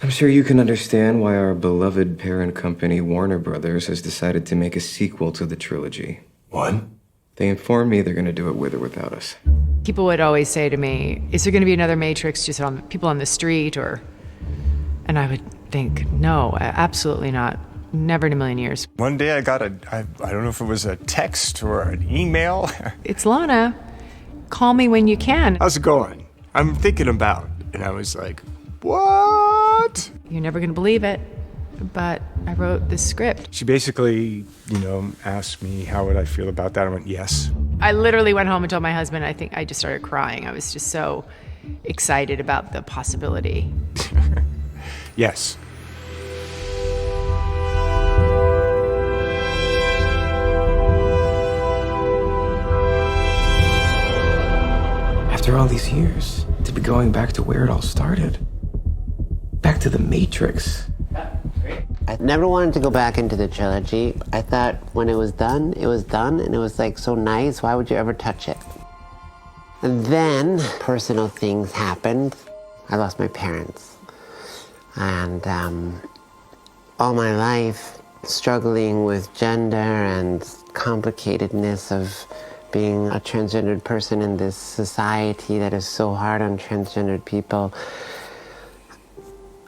I'm sure you can understand why our beloved parent company, Warner Brothers, has decided to make a sequel to the trilogy. What? They informed me they're going to do it with or without us. People would always say to me, is there going to be another Matrix just on people on the street or... And I would think, no, absolutely not. Never in a million years. One day I got I don't know if it was a text or an email. It's Lana. Call me when you can. How's it going? I'm thinking about. And I was like, what? You're never going to believe it, but I wrote this script. She basically, asked me how would I feel about that. I went, yes. I literally went home and told my husband. I think I just started crying. I was just so excited about the possibility. Yes. After all these years, to be going back to where it all started. Back to the Matrix. I never wanted to go back into the trilogy. I thought when it was done, and it was like so nice. Why would you ever touch it? And then personal things happened. I lost my parents. And all my life struggling with gender and complicatedness of being a transgendered person in this society that is so hard on transgendered people,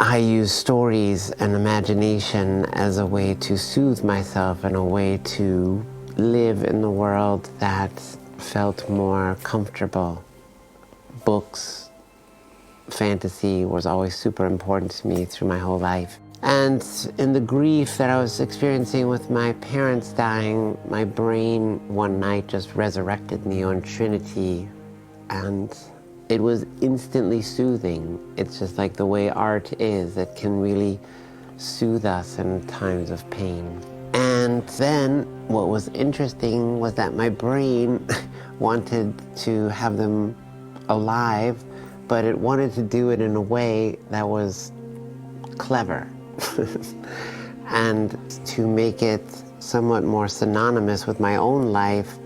I use stories and imagination as a way to soothe myself and a way to live in the world that felt more comfortable. Books, fantasy was always super important to me through my whole life. And in the grief that I was experiencing with my parents dying, my brain one night just resurrected Neo and Trinity, and it was instantly soothing. It's just like the way art is. It can really soothe us in times of pain. And then what was interesting was that my brain wanted to have them alive, but it wanted to do it in a way that was clever. And to make it somewhat more synonymous with my own life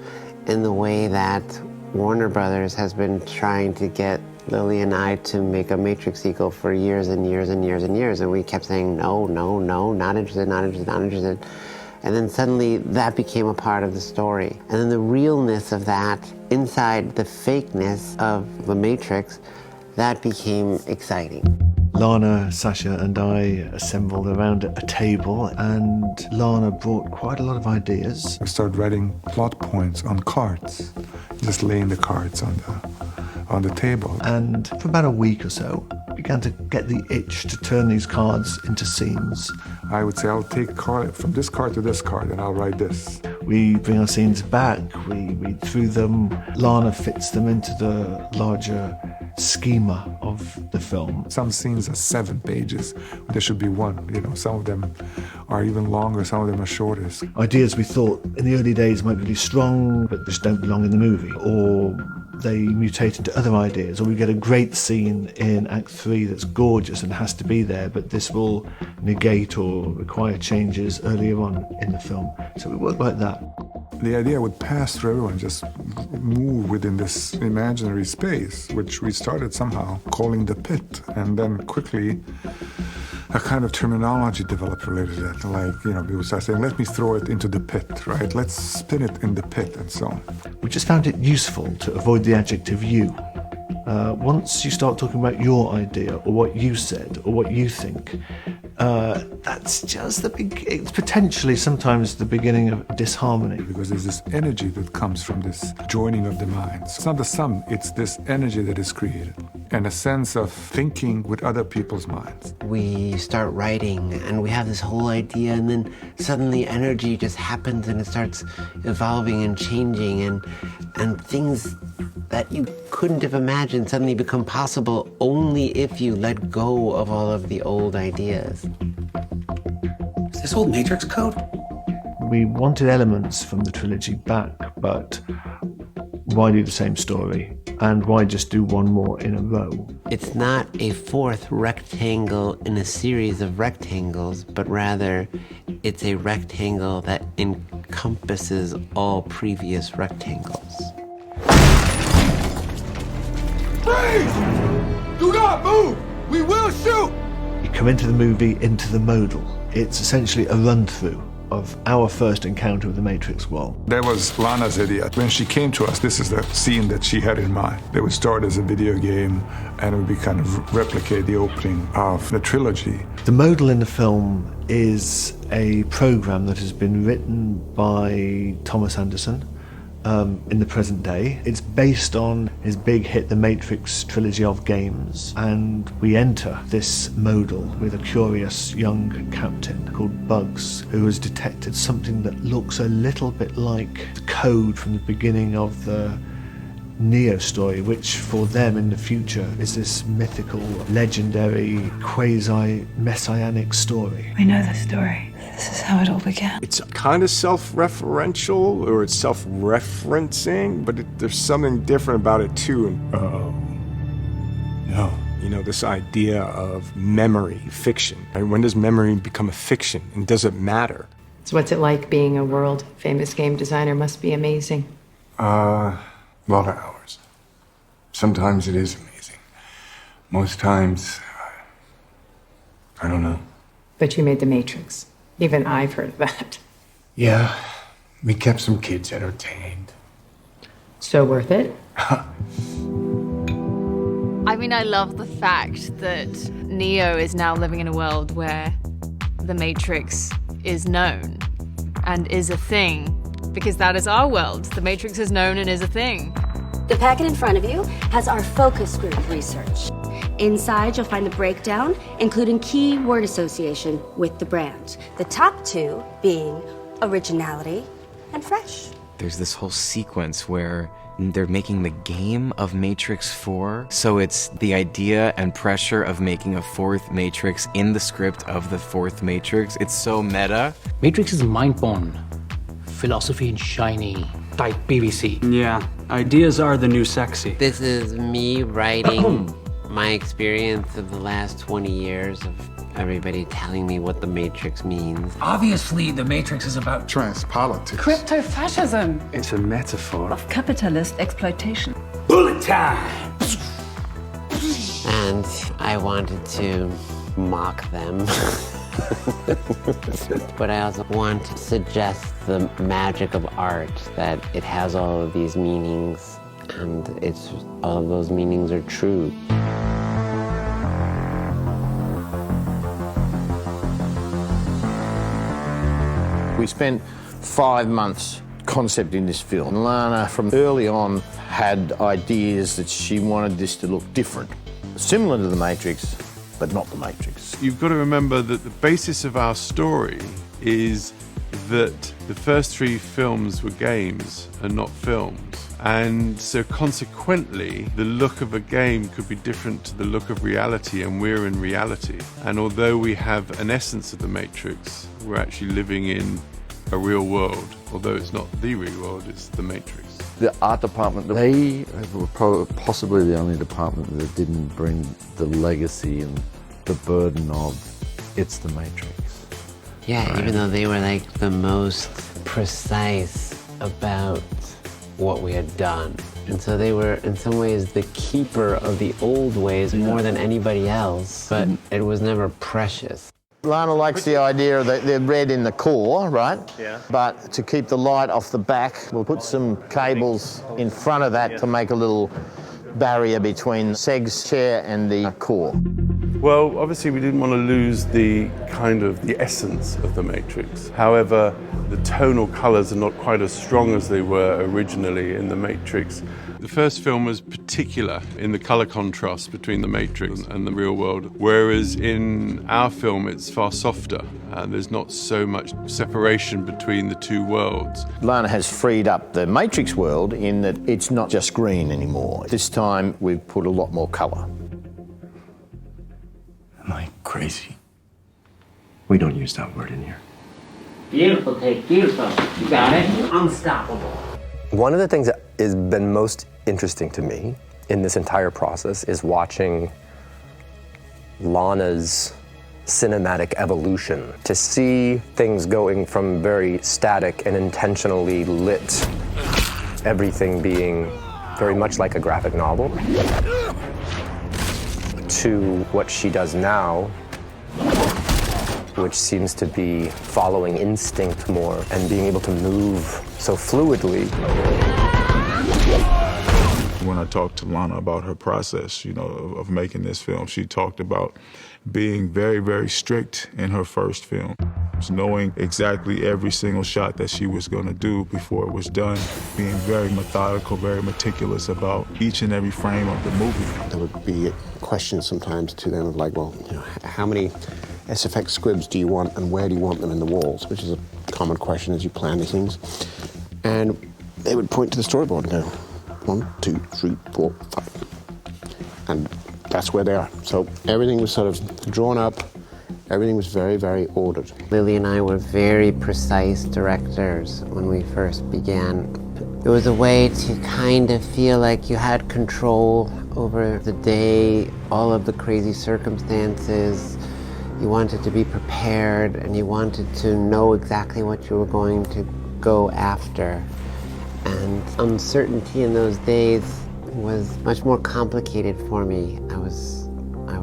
in the way that Warner Brothers has been trying to get Lily and I to make a Matrix sequel for years and years and years and years, and we kept saying no, no, no, not interested, not interested, not interested. And then suddenly that became a part of the story. And then the realness of that inside the fakeness of the Matrix, that became exciting. Lana, Sasha and I assembled around a table, and Lana brought quite a lot of ideas. I started writing plot points on cards, just laying the cards on the table. And for about a week or so, began to get the itch to turn these cards into scenes. I would say, I'll take card from this card to this card and I'll write this. We bring our scenes back, we read through them. Lana fits them into the larger schema of the film. Some scenes are 7 pages. There should be 1. Some of them are even longer, some of them are shortest. Ideas we thought in the early days might be really strong, but just don't belong in the movie. Or they mutate into other ideas, or we get a great scene in Act 3 that's gorgeous and has to be there, but this will negate or require changes earlier on in the film. So we work like that. The idea would pass through everyone, just move within this imaginary space, which we started somehow calling the pit, and then quickly a kind of terminology developed related to that. Like, people start saying, let me throw it into the pit, right? Let's spin it in the pit, and so on. We just found it useful to avoid the adjective you. Once you start talking about your idea, or what you said, or what you think, that's just it's potentially sometimes the beginning of disharmony. Because there's this energy that comes from this joining of the minds. It's not the sum, it's this energy that is created, and a sense of thinking with other people's minds. We start writing, and we have this whole idea, and then suddenly energy just happens, and it starts evolving and changing, and things that you couldn't have imagined suddenly become possible only if you let go of all of the old ideas. Is this old Matrix code? We wanted elements from the trilogy back, but why do the same story? And why just do one more in a row? It's not a 4th rectangle in a series of rectangles, but rather it's a rectangle that encompasses all previous rectangles. Freeze! Do not move! We will shoot! You come into the movie into the modal. It's essentially a run-through of our first encounter with the Matrix world. That was Lana's idea. When she came to us, this is the scene that she had in mind. It would start as a video game, and it would be kind of replicate the opening of the trilogy. The modal in the film is a program that has been written by Thomas Anderson in the present day. It's based on his big hit, The Matrix trilogy of games, and we enter this modal with a curious young captain called Bugs, who has detected something that looks a little bit like the code from the beginning of the Neo story, which for them in the future is this mythical, legendary, quasi-messianic story. We know the story. This is how it all began. It's kind of self-referential, or it's self-referencing, but there's something different about it too. No. You know, this idea of memory, fiction. And when does memory become a fiction, and does it matter? So what's it like being a world-famous game designer? Must be amazing. A lot of hours. Sometimes it is amazing. Most times, I don't know. But you made the Matrix. Even I've heard of that. Yeah, we kept some kids entertained. So worth it? I mean, I love the fact that Neo is now living in a world where the Matrix is known and is a thing, because that is our world. The Matrix is known and is a thing. The packet in front of you has our focus group research. Inside, you'll find the breakdown, including key word association with the brand. The top two being originality and fresh. There's this whole sequence where they're making the game of Matrix 4, so it's the idea and pressure of making a fourth Matrix in the script of the fourth Matrix. It's so meta. Matrix is mind-born. Philosophy in shiny, tight PVC. Yeah, ideas are the new sexy. This is me writing my experience of the last 20 years of everybody telling me what the Matrix means. Obviously, the Matrix is about Transpolitics. Crypto-fascism. It's a metaphor. Of capitalist exploitation. bullet time. And I wanted to mock them. But I also want to suggest the magic of art, that it has all of these meanings, and all of those meanings are true. We spent 5 months concepting this film. Lana, from early on, had ideas that she wanted this to look different. Similar to The Matrix, but not The Matrix. You've got to remember that the basis of our story is that the first 3 films were games and not films. And so consequently, the look of a game could be different to the look of reality, and we're in reality. And although we have an essence of the Matrix, we're actually living in a real world. Although it's not the real world, it's the Matrix. The art department, they were possibly the only department that didn't bring the legacy and the burden of it's the Matrix. Yeah, right. Even though they were like the most precise about what we had done. And so they were, in some ways, the keeper of the old ways more than anybody else, but it was never precious. Lana likes the idea of the red in the core, right? Yeah. But to keep the light off the back, we'll put some cables in front of that to make a little barrier between Seg's chair and the core. Well, obviously we didn't want to lose the essence of the Matrix. However, the tonal colors are not quite as strong as they were originally in the Matrix. The first film was particular in the color contrast between the Matrix and the real world, whereas in our film it's far softer. There's not so much separation between the two worlds. Lana has freed up the Matrix world in that it's not just green anymore. This time we've put a lot more color. Am I crazy? We don't use that word in here. Beautiful take, beautiful. You got it? Unstoppable. One of the things that has been most interesting to me in this entire process is watching Lana's cinematic evolution. To see things going from very static and intentionally lit, everything being very much like a graphic novel, to what she does now, which seems to be following instinct more and being able to move so fluidly. When I talked to Lana about her process, of making this film, she talked about being very, very strict in her first film. Knowing exactly every single shot that she was going to do before it was done, being very methodical, very meticulous about each and every frame of the movie. There would be questions sometimes to them of like, well, how many SFX squibs do you want and where do you want them in the walls, which is a common question as you plan these things. And they would point to the storyboard and go, 1, 2, 3, 4, 5. And that's where they are. So everything was sort of drawn up. Everything was very, very ordered. Lily and I were very precise directors when we first began. It was a way to kind of feel like you had control over the day, all of the crazy circumstances. You wanted to be prepared and you wanted to know exactly what you were going to go after. And uncertainty in those days was much more complicated for me. I was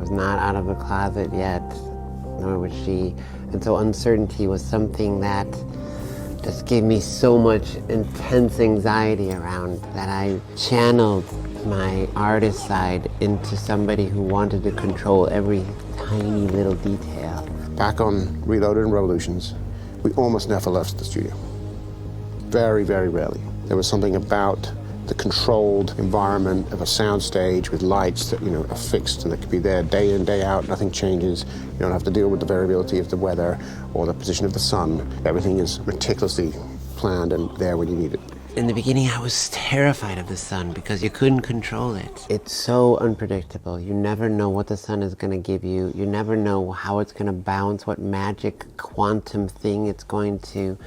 not out of the closet yet, nor was she. And so uncertainty was something that just gave me so much intense anxiety around that I channeled my artist side into somebody who wanted to control every tiny little detail. Back on Reloaded and Revolutions, we almost never left the studio. Very, very rarely. There was something about the controlled environment of a soundstage with lights that, are fixed and that could be there day in, day out, nothing changes. You don't have to deal with the variability of the weather or the position of the sun. Everything is meticulously planned and there when you need it. In the beginning, I was terrified of the sun because you couldn't control it. It's so unpredictable. You never know what the sun is going to give you. You never know how it's going to bounce, what magic quantum thing it's going to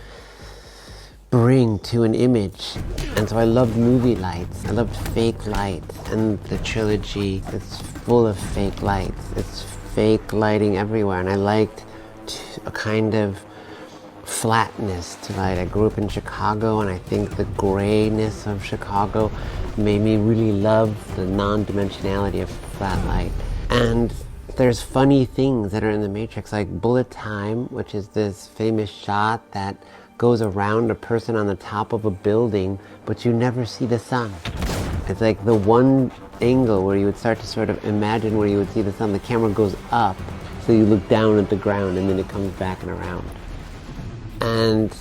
bring to an image. And so I loved movie lights. I loved fake lights. And the trilogy is full of fake lights. It's fake lighting everywhere. And I liked a kind of flatness to light. I grew up in Chicago, and I think the grayness of Chicago made me really love the non-dimensionality of flat light. And there's funny things that are in the Matrix, like bullet time, which is this famous shot that goes around a person on the top of a building, but you never see the sun. It's like the one angle where you would start to sort of imagine where you would see the sun. The camera goes up, so you look down at the ground, and then it comes back and around. And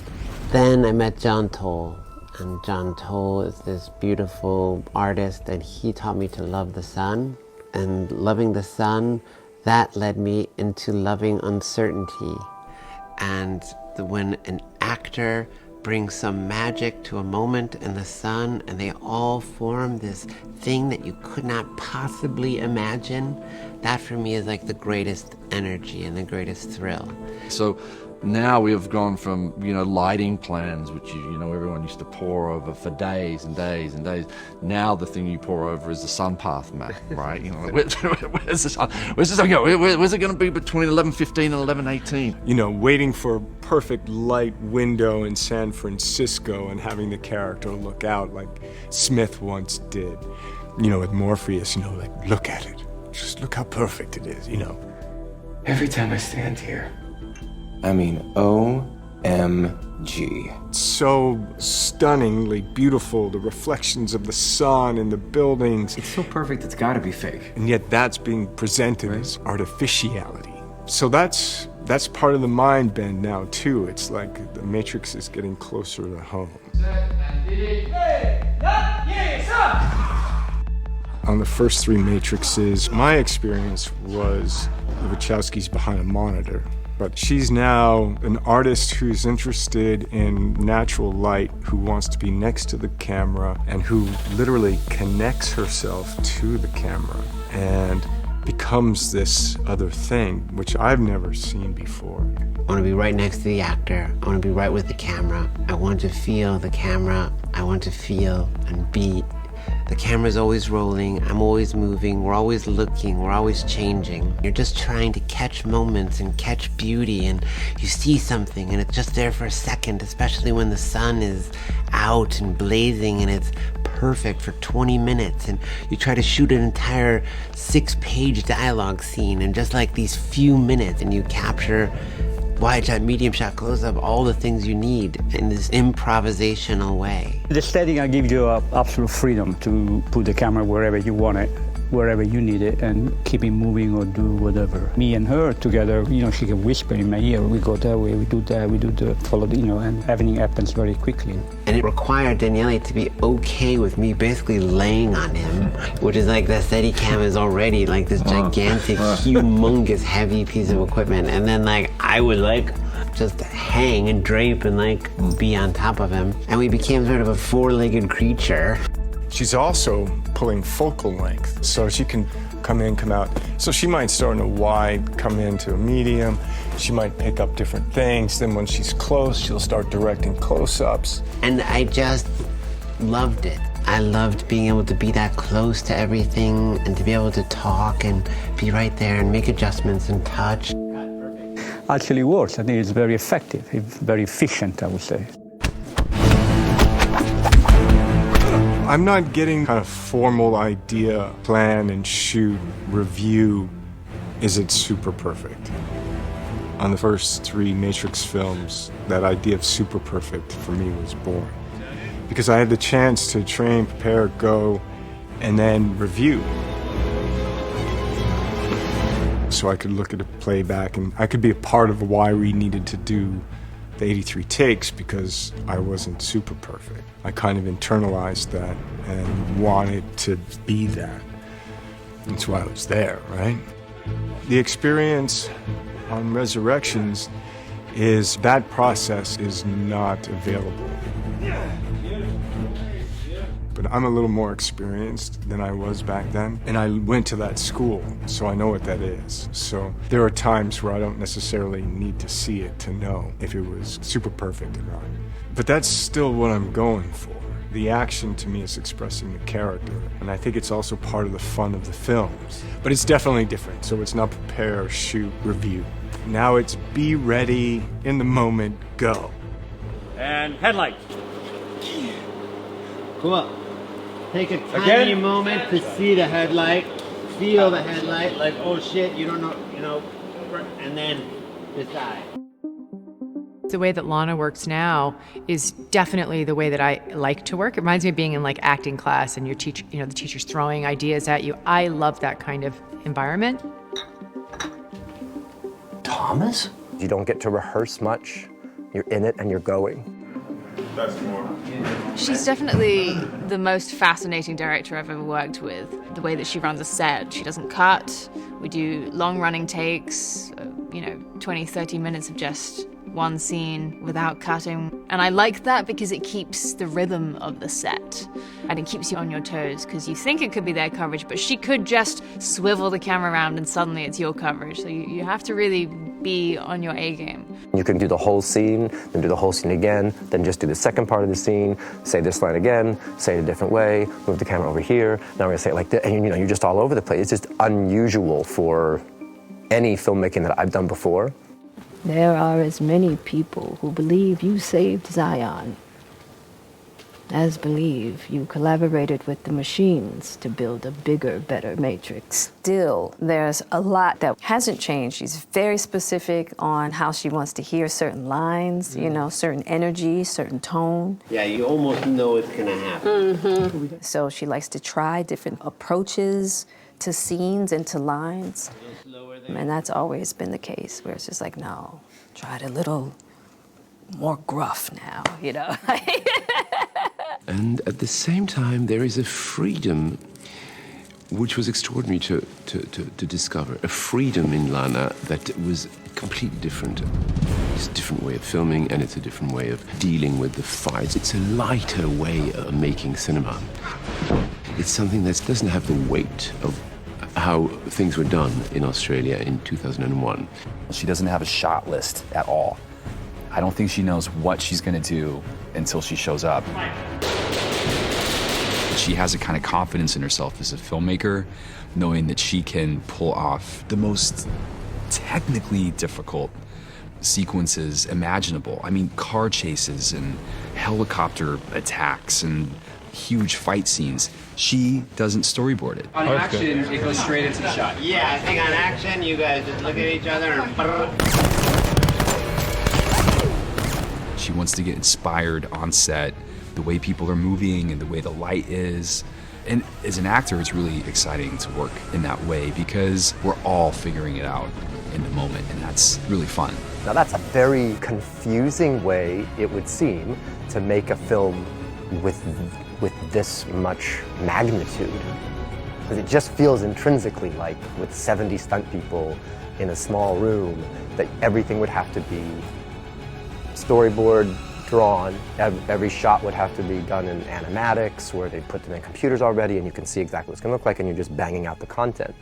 then I met John Toll, and John Toll is this beautiful artist, and he taught me to love the sun. And loving the sun, that led me into loving uncertainty. And when an actor brings some magic to a moment in the sun, and they all form this thing that you could not possibly imagine, that for me is like the greatest energy and the greatest thrill. So now we have gone from, lighting plans, which, everyone used to pore over for days and days and days. Now the thing you pore over is the sun path map, right? Where's the sun? Where's the sun go? Where's it going to be between 11:15 and 11:18? Waiting for a perfect light window in San Francisco and having the character look out like Smith once did. With Morpheus, like, look at it. Just look how perfect it is, Every time I stand here, I mean, OMG. So stunningly beautiful, the reflections of the sun and the buildings. It's so perfect, it's gotta be fake. And yet that's being presented as artificiality. So that's part of the mind bend now, too. It's like the Matrix is getting closer to home. On the first 3 Matrixes, my experience was the Wachowskis behind a monitor. But she's now an artist who's interested in natural light, who wants to be next to the camera, and who literally connects herself to the camera and becomes this other thing, which I've never seen before. I want to be right next to the actor. I want to be right with the camera. I want to feel the camera. I want to feel and be. The camera's always rolling, I'm always moving, we're always looking, we're always changing. You're just trying to catch moments and catch beauty, and you see something and it's just there for a second, especially when the sun is out and blazing and it's perfect for 20 minutes, and you try to shoot an entire 6-page dialogue scene in just like these few minutes, and you capture wide shot, medium shot, close up, all the things you need in this improvisational way. The setting gives you absolute freedom to put the camera wherever you want it, wherever you need it, and keep it moving or do whatever. Me and her together, she can whisper in my ear, we go that way, we do that, we do the follow, and everything happens very quickly. And it required Daniele to be okay with me basically laying on him, which is like the Steadicam is already like this gigantic, humongous, heavy piece of equipment, and then like I would like just hang and drape and like be on top of him, and we became sort of a four-legged creature. She's also pulling focal length, so she can come in, come out. So she might start in a wide, come into a medium. She might pick up different things. Then when she's close, she'll start directing close-ups. And I just loved it. I loved being able to be that close to everything and to be able to talk and be right there and make adjustments and touch. Actually works. I think it's very effective. It's very efficient, I would say. I'm not getting kind of formal idea, plan and shoot, review, is it super perfect? On the first 3 Matrix films, that idea of super perfect for me was born. Because I had the chance to train, prepare, go, and then review. So I could look at a playback and I could be a part of why we needed to do the 83 takes, because I wasn't super perfect. I kind of internalized that and wanted to be that. That's why I was there, right? The experience on Resurrections is that process is not available. But I'm a little more experienced than I was back then, and I went to that school, so I know what that is. So there are times where I don't necessarily need to see it to know if it was super perfect or not. But that's still what I'm going for. The action to me is expressing the character, and I think it's also part of the fun of the films. But it's definitely different, so it's not prepare, shoot, review. Now it's be ready, in the moment, go. And headlights. Cool. Take a tiny moment to see the headlight, feel the headlight, like, oh shit, you don't know, and then decide. The way that Lana works now is definitely the way that I like to work. It reminds me of being in like acting class and your teacher, the teacher's throwing ideas at you. I love that kind of environment. Thomas? You don't get to rehearse much. You're in it and you're going. That's more. She's definitely the most fascinating director I've ever worked with. The way that she runs a set, she doesn't cut. We do long-running takes, 20, 30 minutes of just one scene without cutting. And I like that because it keeps the rhythm of the set and it keeps you on your toes, because you think it could be their coverage, but she could just swivel the camera around and suddenly it's your coverage. So you have to really be on your A game. You can do the whole scene, then do the whole scene again, then just do the second part of the scene, say this line again, say it a different way, move the camera over here, now we're gonna say it like this, and you're just all over the place. It's just unusual for any filmmaking that I've done before. There are as many people who believe you saved Zion as believe you collaborated with the machines to build a bigger, better Matrix. Still, there's a lot that hasn't changed. She's very specific on how she wants to hear certain lines, certain energy, certain tone. Yeah, you almost know it's gonna happen. So she likes to try different approaches to scenes and to lines. And that's always been the case, where it's just like, no, try it a little more gruff now, And at the same time, there is a freedom which was extraordinary to discover. A freedom in Lana that was completely different. It's a different way of filming, and it's a different way of dealing with the fights. It's a lighter way of making cinema. It's something that doesn't have the weight of how things were done in Australia in 2001. She doesn't have a shot list at all. I don't think she knows what she's going to do until she shows up. She has a kind of confidence in herself as a filmmaker, knowing that she can pull off the most technically difficult sequences imaginable. I mean, car chases and helicopter attacks and huge fight scenes. She doesn't storyboard it. On action, it goes straight into the shot. Yeah, I think on action, you guys just look at each other and She wants to get inspired on set, the way people are moving and the way the light is. And as an actor, it's really exciting to work in that way because we're all figuring it out in the moment, and that's really fun. Now that's a very confusing way, it would seem, to make a film with this much magnitude. Because it just feels intrinsically like with 70 stunt people in a small room that everything would have to be storyboard drawn. Every shot would have to be done in animatics where they put them in computers already and you can see exactly what it's going to look like and you're just banging out the content.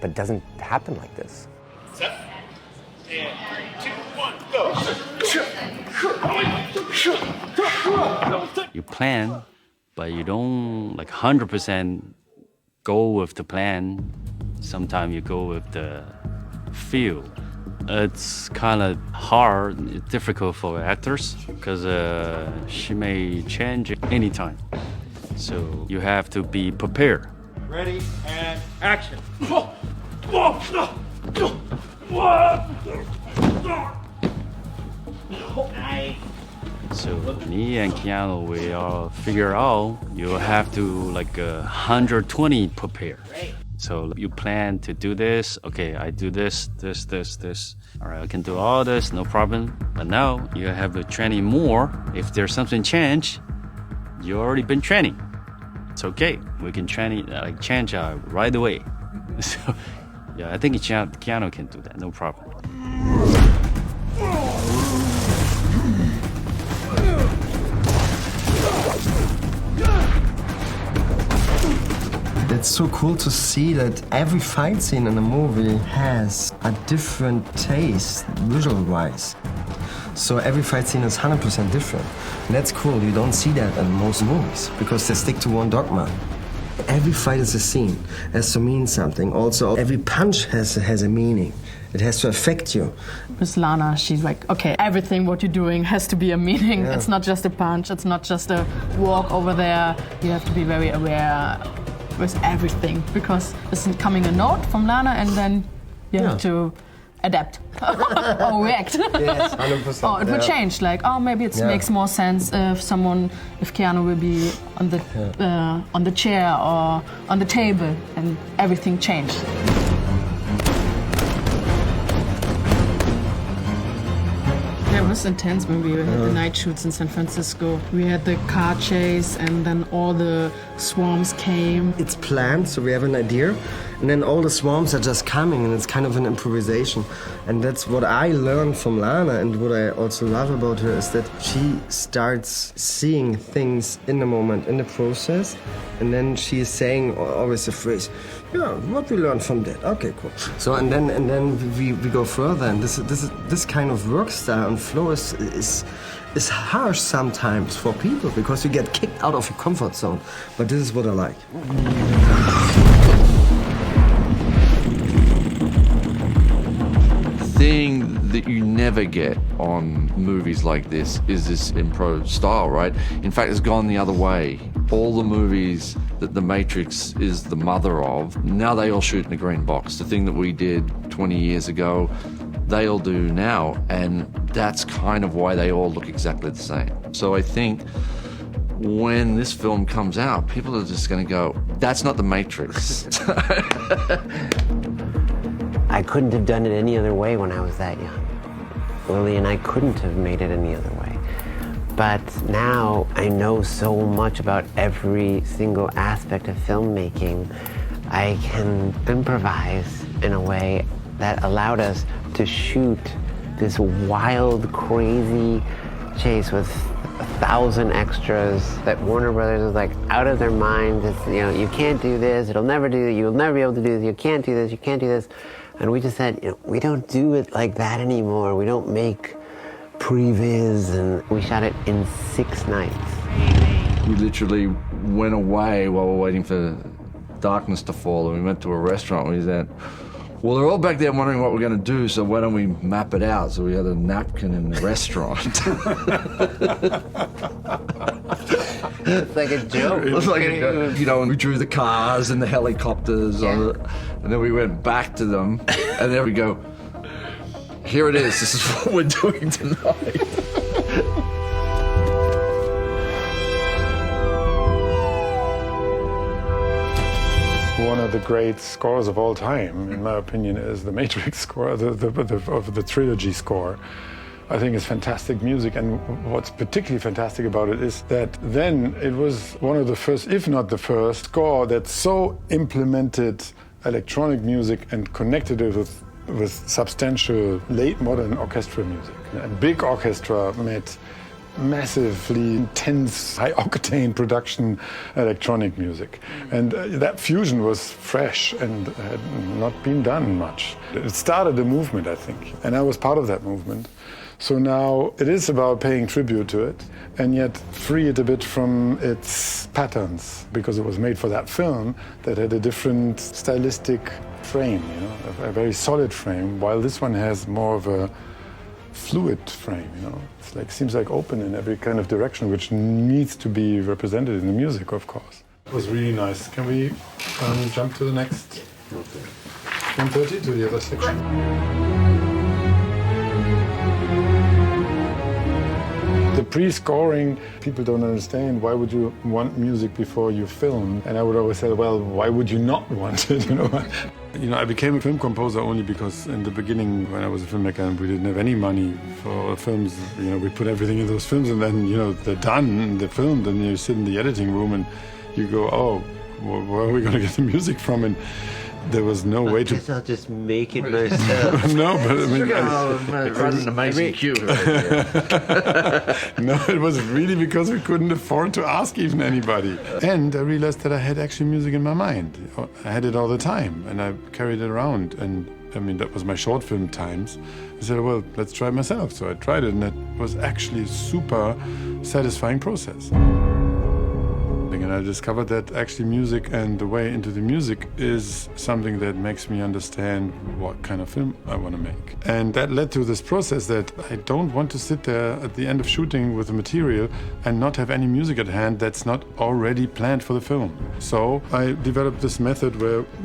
But it doesn't happen like this. Set. And 3, 2, 1, go. You plan, but you don't like 100% go with the plan. Sometimes you go with the feel. It's kind of hard, difficult for actors because she may change anytime. So you have to be prepared. Ready and action. So me and Keanu, we all figure out you have to like 120 prepare. So you plan to do this, okay, I do this. All right, I can do all this, no problem. But now you have to training more. If there's something change, you already been training. It's okay, we can train like change right away. So yeah, I think Keanu can do that, no problem. It's so cool to see that every fight scene in a movie has a different taste, visual-wise. So every fight scene is 100% different. And that's cool, you don't see that in most movies, because they stick to one dogma. Every fight is a scene, has to mean something. Also, every punch has a meaning. It has to affect you. With Lana, she's like, okay, everything what you're doing has to be a meaning. Yeah. It's not just a punch, it's not just a walk over there. You have to be very aware with everything, because it's coming a note from Lana and then you have to adapt or react. Yes, 100%. Or it will change, like, oh, maybe it makes more sense if Keanu will be on the chair or on the table, and everything changed. It was intense when we had the night shoots in San Francisco. We had the car chase and then all the swarms came. It's planned, so we have an idea, and then all the swarms are just coming, and it's kind of an improvisation. And that's what I learned from Lana, and what I also love about her is that she starts seeing things in the moment, in the process, and then she is saying always the phrase, yeah, what we learned from that. Okay, cool. So and then we go further, and this kind of work style and flow is harsh sometimes for people because you get kicked out of your comfort zone. But this is what I like. Thing that you never get on movies like this is this improv style, right? In fact, it's gone the other way. All the movies that The Matrix is the mother of, now they all shoot in a green box. The thing that we did 20 years ago, they all do now, and that's kind of why they all look exactly the same. So I think when this film comes out, people are just going to go, that's not The Matrix. I couldn't have done it any other way when I was that young. Lily and I couldn't have made it any other way. But now I know so much about every single aspect of filmmaking. I can improvise in a way that allowed us to shoot this wild, crazy chase with 1,000 extras that Warner Brothers was like out of their minds. It's, you know, you can't do this, it'll never do it, you'll never be able to do this, you can't do this, you can't do this. And we just said, you know, we don't do it like that anymore. We don't make previs, and we shot it in 6 nights. We literally went away while we were waiting for darkness to fall, and we went to a restaurant and we said, well, they're all back there wondering what we're going to do, so why don't we map it out? So we had a napkin in the restaurant. It's like a joke. It was like a joke. You know, and we drew the cars and the helicopters, and then we went back to them, and there we go. Here it is. This is what we're doing tonight. one of the great scores of all time, in my opinion, is the Matrix score, of the trilogy score. I think it's fantastic music, and what's particularly fantastic about it is that then it was one of the first, if not the first, score that so implemented electronic music and connected it with substantial late modern orchestral music. A big orchestra met massively intense, high-octane production electronic music. And that fusion was fresh and had not been done much. It started a movement, I think, and I was part of that movement. So now it is about paying tribute to it and yet free it a bit from its patterns, because it was made for that film that had a different stylistic frame, you know, a very solid frame, while this one has more of a fluid frame, you know. It's like, seems like open in every kind of direction, which needs to be represented in the music, of course. It was really nice. Can we jump to the next 1:30 to the other section? The pre-scoring, people don't understand. Why would you want music before you film? And I would always say, well, why would you not want it? You know, I became a film composer only because in the beginning, when I was a filmmaker and we didn't have any money for films, you know, we put everything in those films and then, you know, they're done, they're filmed, and you sit in the editing room and you go, oh, where are we going to get the music from? And there was no way to... I'll just make it myself. No, but I mean... Rather an amazing cue. No, it was really because we couldn't afford to ask even anybody. And I realized that I had actually music in my mind. I had it all the time, and I carried it around. And I mean, that was my short film times. I said, well, let's try it myself. So I tried it, and it was actually a super satisfying process. And I discovered that actually music and the way into the music is something that makes me understand what kind of film I want to make. And that led to this process that I don't want to sit there at the end of shooting with the material and not have any music at hand that's not already planned for the film. So I developed this method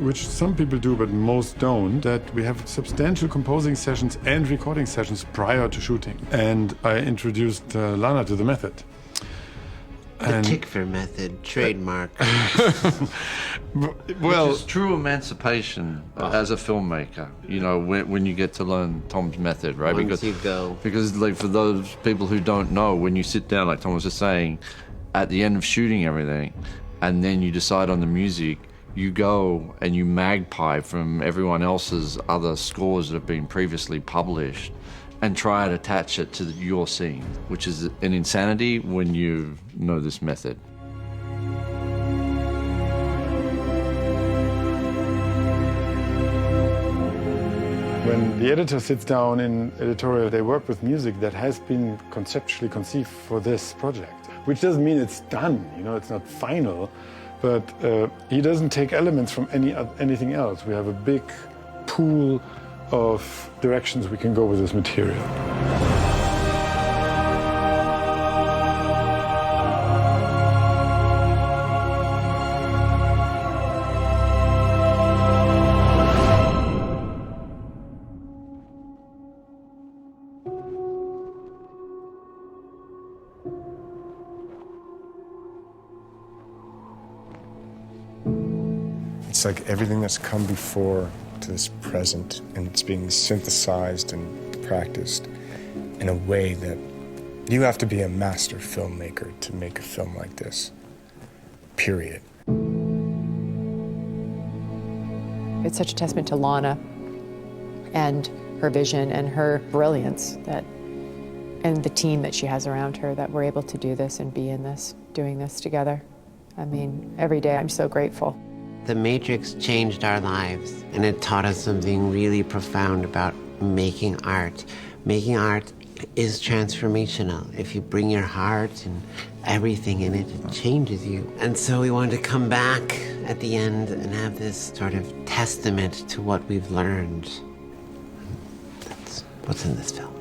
which some people do but most don't, that we have substantial composing sessions and recording sessions prior to shooting. And I introduced Lana to the method. The Tickfer method, trademark. Well, it's true emancipation as a filmmaker. You know, when you get to learn Tom's method, right? Because like for those people who don't know, when you sit down, like Tom was just saying, at the end of shooting everything, and then you decide on the music, you go and you magpie from everyone else's other scores that have been previously published, and try and attach it to your scene, which is an insanity when you know this method. When the editor sits down in editorial, they work with music that has been conceptually conceived for this project, which doesn't mean it's done, you know, it's not final, but he doesn't take elements from anything else. We have a big pool of directions we can go with this material. It's like everything that's come before to this present, and it's being synthesized and practiced in a way that you have to be a master filmmaker to make a film like this, period. It's such a testament to Lana and her vision and her brilliance and the team that she has around her that we're able to do this and be in this, doing this together. I mean, every day I'm so grateful. The Matrix changed our lives, and it taught us something really profound about making art. Making art is transformational. If you bring your heart and everything in it, it changes you. And so we wanted to come back at the end and have this sort of testament to what we've learned. That's what's in this film.